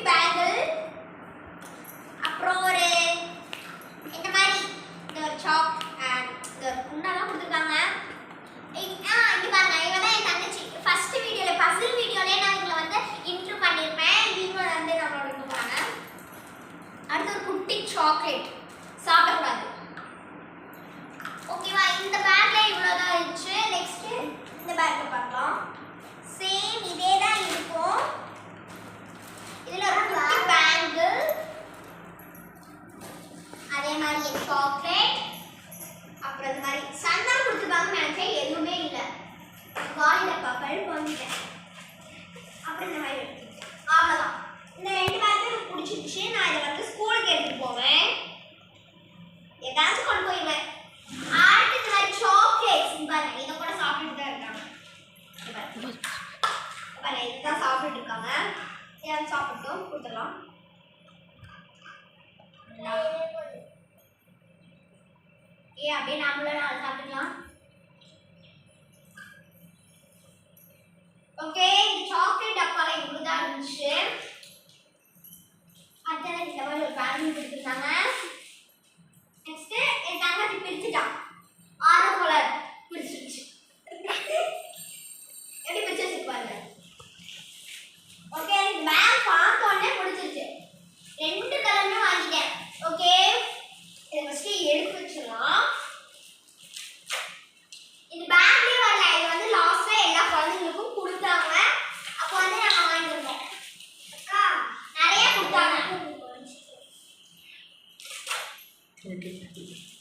Bangle, அப்புறம் ஒரு இந்த மாதிரி இந்த ஒரு சாக் இந்த ஒரு குண்டாலாம் கொடுத்துருக்காங்க. இங்க பாருங்க, இவ தான் என் தங்கச்சி. ஃபர்ஸ்ட் வீடியோல பசில் வீடியோலயே நான் இவங்களை வந்து இன்ட்ரோ பண்ணிருப்பேன். இவங்க வந்து நம்மளோட இருப்பாங்க. அடுத்து ஒரு குட்டி சாக்லேட் சாப்பிடக்கூடாது. ஓகேவா? இந்த பேக்ல இவ்வளவுதான் இருந்துச்சு. நெக்ஸ்ட் இந்த பேக்ல பார்க்கலாம். சேம் இதே தான் இருக்கும். இதுல ஒரு குட்டி பேங்கிள், அதே மாதிரி சாக்லேட், அப்புறம் இந்த மாதிரி சந்தனம் கொடுத்துருப்பாங்கன்னு நினைச்சேன், எதுவுமே இல்லை. வாயில பழுப்பு வந்துட்டேன். அப்புறம் இந்த மாதிரி அவ்வளோதான். இந்த 2 பேக்கும் எனக்கு பிடிச்சிருச்சு. நான் இதை வந்து ஸ்கூலுக்கு எடுத்துட்டு போவேன், ஏதாச்சும் கொண்டு போயிடுவேன். அடுத்து இந்த மாதிரி சாக்லேட்ஸ் பாருங்க, இதை கூட சாப்பிட்டுட்டு தான் இருக்காங்க. பாருங்க, இதுதான் சாப்பிட்டுட்டு இருக்காங்க. ஏதாவது சாப்பிட்டோம் கொடுத்துடலாம். அப்படியே நம்மளும் அதை சாப்பிட்டுக்கலாம். ஓகே, இந்த சாக்லேட் டப்பால இவ்வளவுதான் இருந்துச்சு. அடுத்தது இந்த மாதிரி ஒரு பேங்கிள் கொடுத்துருக்காங்க. நெக்ஸ்ட் என் தங்கச்சி பிரிச்சுட்டான். ஆரோ கலர் பிரிச்சிருச்சு. எப்படி பிரிச்சு பாருங்க. ஓகே, எனக்கு பேக் பார்த்த உடனே பிடிச்சிருச்சு. 2 கலருமே வாங்கிட்டேன். ஓகே, இதை ஃபர்ஸ்ட் எடுத்து வச்சிடலாம். இந்த பேக்லயே வரல, இது வந்து லாஸ்ட்ல எல்லா குழந்தைங்களுக்கும் கொடுத்தாங்க. அப்போ வந்து நாங்கள் வாங்கியிருந்தோம். அக்கா நிறைய கொடுத்தாங்க. Okay.